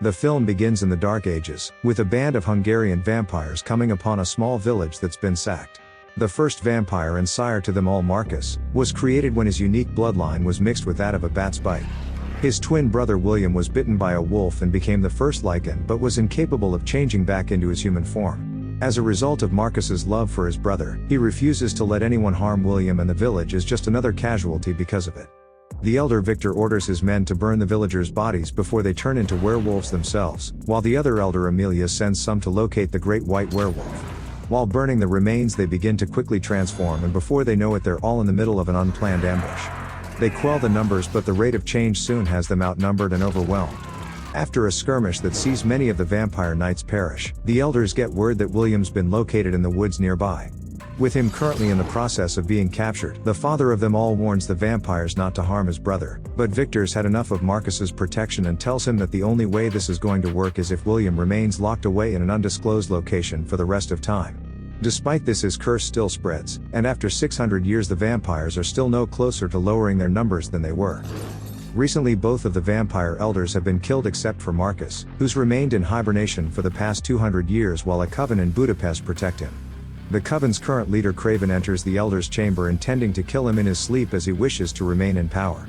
The film begins in the Dark Ages, with a band of Hungarian vampires coming upon a small village that's been sacked. The first vampire and sire to them all, Markus, was created when his unique bloodline was mixed with that of a bat's bite. His twin brother William was bitten by a wolf and became the first Lycan, but was incapable of changing back into his human form. As a result of Markus's love for his brother, he refuses to let anyone harm William, and the village is just another casualty because of it. The elder Viktor orders his men to burn the villagers' bodies before they turn into werewolves themselves, while the other elder Amelia sends some to locate the great white werewolf. While burning the remains, they begin to quickly transform, and before they know it they're all in the middle of an unplanned ambush. They quell the numbers, but the rate of change soon has them outnumbered and overwhelmed. After a skirmish that sees many of the vampire knights perish, the elders get word that William's been located in the woods nearby. With him currently in the process of being captured, the father of them all warns the vampires not to harm his brother, but Viktor's had enough of Markus's protection and tells him that the only way this is going to work is if William remains locked away in an undisclosed location for the rest of time. Despite this, his curse still spreads, and after 600 years the vampires are still no closer to lowering their numbers than they were. Recently both of the vampire elders have been killed except for Markus, who's remained in hibernation for the past 200 years while a coven in Budapest protect him. The coven's current leader Kraven enters the elder's chamber intending to kill him in his sleep as he wishes to remain in power.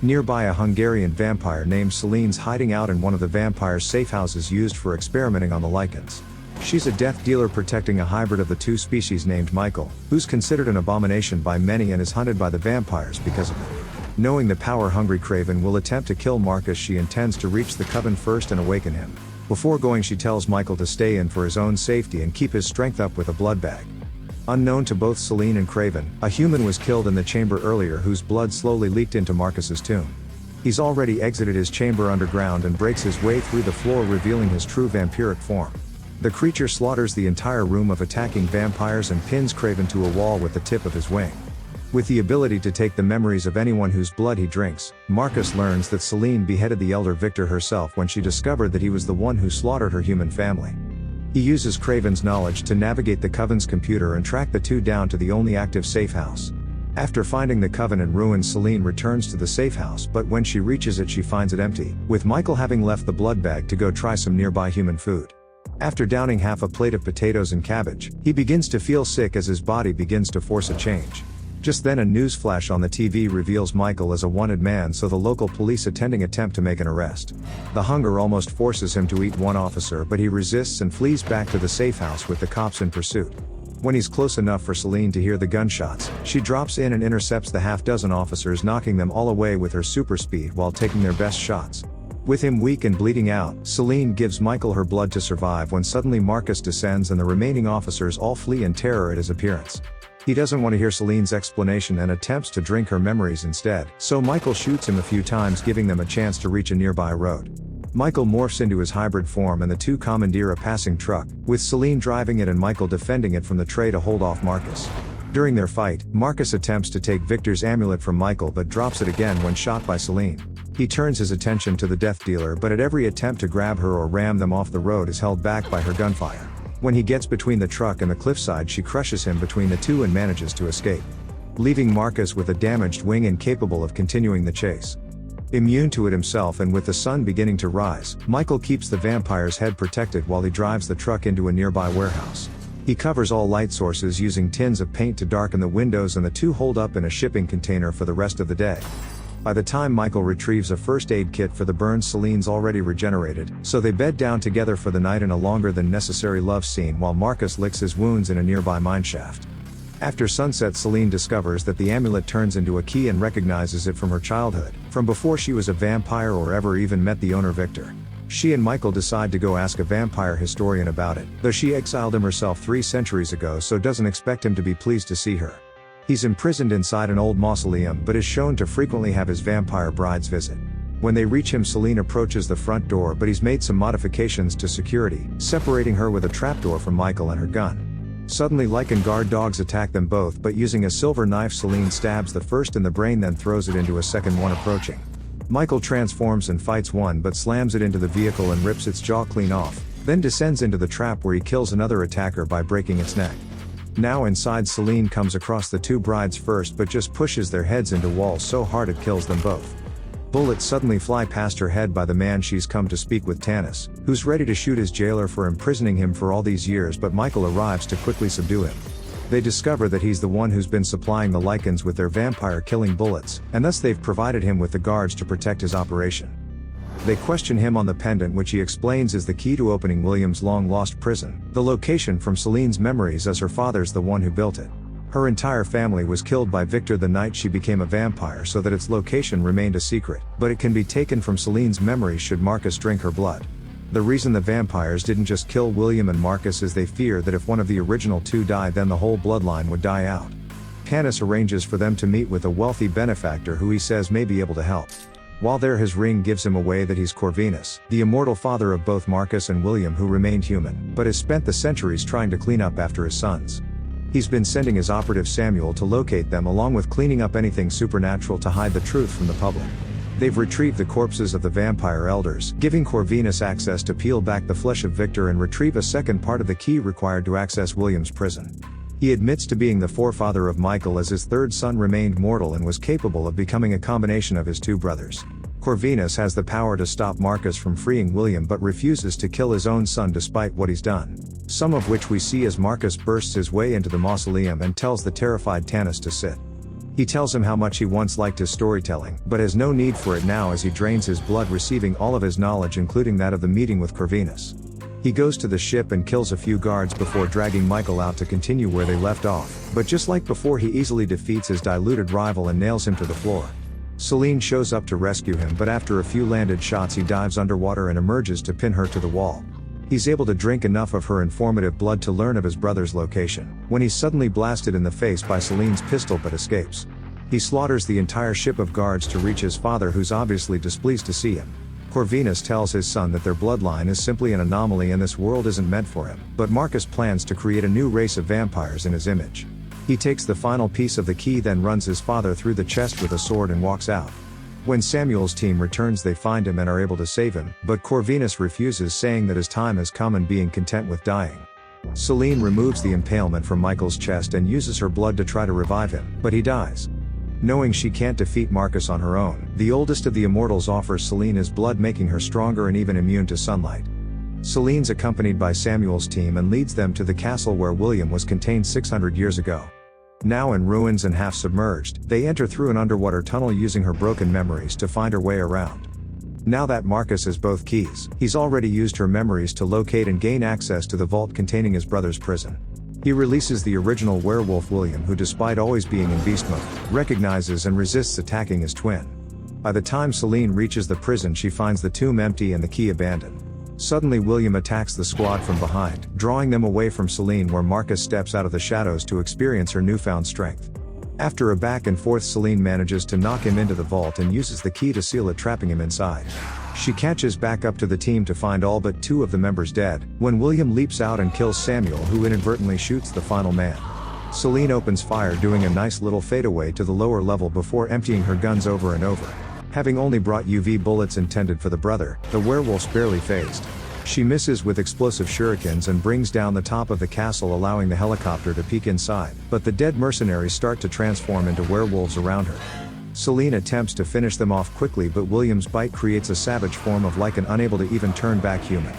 Nearby, a Hungarian vampire named Selene's hiding out in one of the vampire's safe houses used for experimenting on the Lycans. She's a death dealer protecting a hybrid of the two species named Michael, who's considered an abomination by many and is hunted by the vampires because of it. Knowing the power-hungry Kraven will attempt to kill Markus, she intends to reach the coven first and awaken him. Before going, she tells Michael to stay in for his own safety and keep his strength up with a blood bag. Unknown to both Selene and Kraven, a human was killed in the chamber earlier whose blood slowly leaked into Markus's tomb. He's already exited his chamber underground and breaks his way through the floor, revealing his true vampiric form. The creature slaughters the entire room of attacking vampires and pins Kraven to a wall with the tip of his wing. With the ability to take the memories of anyone whose blood he drinks, Markus learns that Selene beheaded the elder Viktor herself when she discovered that he was the one who slaughtered her human family. He uses Kraven's knowledge to navigate the coven's computer and track the two down to the only active safe house. After finding the coven in ruins, Selene returns to the safe house, but when she reaches it she finds it empty, with Michael having left the blood bag to go try some nearby human food. After downing half a plate of potatoes and cabbage, he begins to feel sick as his body begins to force a change. Just then a news flash on the TV reveals Michael as a wanted man, so the local police attending attempt to make an arrest. The hunger almost forces him to eat one officer, but he resists and flees back to the safe house with the cops in pursuit. When he's close enough for Selene to hear the gunshots, she drops in and intercepts the half-dozen officers, knocking them all away with her super speed while taking their best shots. With him weak and bleeding out, Selene gives Michael her blood to survive when suddenly Markus descends and the remaining officers all flee in terror at his appearance. He doesn't want to hear Selene's explanation and attempts to drink her memories instead, so Michael shoots him a few times, giving them a chance to reach a nearby road. Michael morphs into his hybrid form and the two commandeer a passing truck, with Selene driving it and Michael defending it from the tray to hold off Markus. During their fight, Markus attempts to take Viktor's amulet from Michael but drops it again when shot by Selene. He turns his attention to the death dealer, but at every attempt to grab her or ram them off the road is held back by her gunfire. When he gets between the truck and the cliffside, she crushes him between the two and manages to escape, leaving Markus with a damaged wing incapable of continuing the chase. Immune to it himself and with the sun beginning to rise, Michael keeps the vampire's head protected while he drives the truck into a nearby warehouse. He covers all light sources using tins of paint to darken the windows, and the two hold up in a shipping container for the rest of the day. By the time Michael retrieves a first aid kit for the burns, Selene's already regenerated, so they bed down together for the night in a longer than necessary love scene while Markus licks his wounds in a nearby mineshaft. After sunset, Selene discovers that the amulet turns into a key and recognizes it from her childhood, from before she was a vampire or ever even met the owner Viktor. She and Michael decide to go ask a vampire historian about it, though she exiled him herself 3 centuries ago, so doesn't expect him to be pleased to see her. He's imprisoned inside an old mausoleum but is shown to frequently have his vampire brides visit. When they reach him, Selene approaches the front door, but he's made some modifications to security, separating her with a trapdoor from Michael and her gun. Suddenly Lycan guard dogs attack them both, but using a silver knife Selene stabs the first in the brain, then throws it into a second one approaching. Michael transforms and fights one but slams it into the vehicle and rips its jaw clean off, then descends into the trap where he kills another attacker by breaking its neck. Now inside, Selene comes across the two brides first but just pushes their heads into walls so hard it kills them both. Bullets suddenly fly past her head by the man she's come to speak with, Tanis, who's ready to shoot his jailer for imprisoning him for all these years, but Michael arrives to quickly subdue him. They discover that he's the one who's been supplying the Lycans with their vampire-killing bullets, and thus they've provided him with the guards to protect his operation. They question him on the pendant, which he explains is the key to opening William's long-lost prison, the location from Selene's memories, as her father's the one who built it. Her entire family was killed by Viktor the night she became a vampire, so that its location remained a secret, but it can be taken from Selene's memories should Markus drink her blood. The reason the vampires didn't just kill William and Markus is they fear that if one of the original two died, then the whole bloodline would die out. Tanis arranges for them to meet with a wealthy benefactor who he says may be able to help. While there, his ring gives him away that he's Corvinus, the immortal father of both Markus and William, who remained human, but has spent the centuries trying to clean up after his sons. He's been sending his operative Samuel to locate them, along with cleaning up anything supernatural to hide the truth from the public. They've retrieved the corpses of the vampire elders, giving Corvinus access to peel back the flesh of Viktor and retrieve a second part of the key required to access William's prison. He admits to being the forefather of Michael, as his third son remained mortal and was capable of becoming a combination of his two brothers. Corvinus has the power to stop Markus from freeing William, but refuses to kill his own son despite what he's done. Some of which we see as Markus bursts his way into the mausoleum and tells the terrified Tanis to sit. He tells him how much he once liked his storytelling, but has no need for it now as he drains his blood, receiving all of his knowledge, including that of the meeting with Corvinus. He goes to the ship and kills a few guards before dragging Michael out to continue where they left off, but just like before, he easily defeats his diluted rival and nails him to the floor. Selene shows up to rescue him, but after a few landed shots he dives underwater and emerges to pin her to the wall. He's able to drink enough of her informative blood to learn of his brother's location, when he's suddenly blasted in the face by Selene's pistol but escapes. He slaughters the entire ship of guards to reach his father, who's obviously displeased to see him. Corvinus tells his son that their bloodline is simply an anomaly and this world isn't meant for him, but Markus plans to create a new race of vampires in his image. He takes the final piece of the key, then runs his father through the chest with a sword and walks out. When Samuel's team returns, they find him and are able to save him, but Corvinus refuses, saying that his time has come and being content with dying. Selene removes the impalement from Michael's chest and uses her blood to try to revive him, but he dies. Knowing she can't defeat Markus on her own, the oldest of the immortals offers Selene his blood, making her stronger and even immune to sunlight. Selene's accompanied by Samuel's team and leads them to the castle where William was contained 600 years ago. Now in ruins and half submerged, they enter through an underwater tunnel using her broken memories to find her way around. Now that Markus has both keys, he's already used her memories to locate and gain access to the vault containing his brother's prison. He releases the original werewolf William, who despite always being in beast mode, recognizes and resists attacking his twin. By the time Selene reaches the prison, she finds the tomb empty and the key abandoned. Suddenly William attacks the squad from behind, drawing them away from Selene, where Markus steps out of the shadows to experience her newfound strength. After a back and forth, Selene manages to knock him into the vault and uses the key to seal it, trapping him inside. She catches back up to the team to find all but 2 of the members dead, when William leaps out and kills Samuel, who inadvertently shoots the final man. Selene opens fire, doing a nice little fadeaway to the lower level before emptying her guns over and over. Having only brought UV bullets intended for the brother, the werewolf's barely phased. She misses with explosive shurikens and brings down the top of the castle, allowing the helicopter to peek inside, but the dead mercenaries start to transform into werewolves around her. Selene attempts to finish them off quickly, but William's bite creates a savage form of Lycan, unable to even turn back human.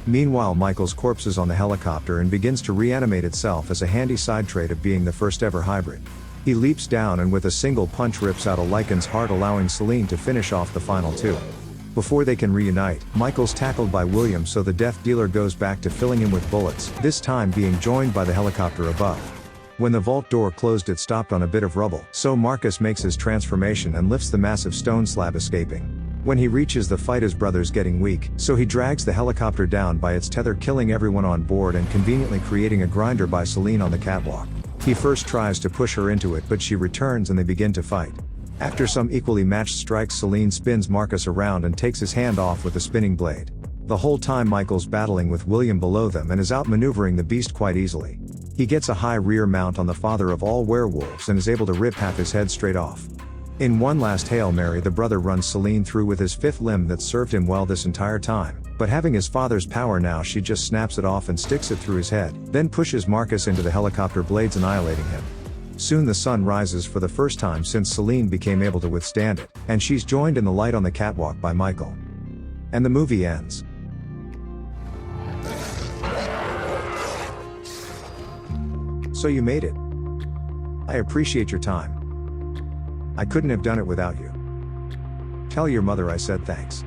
Meanwhile, Michael's corpse is on the helicopter and begins to reanimate itself as a handy side trait of being the first ever hybrid. He leaps down and with a single punch rips out a Lycan's heart, allowing Selene to finish off the final 2. Before they can reunite, Michael's tackled by William, so the death dealer goes back to filling him with bullets, this time being joined by the helicopter above. When the vault door closed, it stopped on a bit of rubble, so Markus makes his transformation and lifts the massive stone slab, escaping. When he reaches the fight, his brother's getting weak, so he drags the helicopter down by its tether, killing everyone on board and conveniently creating a grinder by Selene on the catwalk. He first tries to push her into it, but she returns and they begin to fight. After some equally matched strikes, Selene spins Markus around and takes his hand off with a spinning blade. The whole time Michael's battling with William below them and is outmaneuvering the beast quite easily. He gets a high rear mount on the father of all werewolves and is able to rip half his head straight off. In one last Hail Mary, the brother runs Selene through with his 5th limb that served him well this entire time, but having his father's power now, she just snaps it off and sticks it through his head, then pushes Markus into the helicopter blades, annihilating him. Soon the sun rises for the first time since Selene became able to withstand it, and she's joined in the light on the catwalk by Michael. And the movie ends. So you made it. I appreciate your time. I couldn't have done it without you. Tell your mother I said thanks.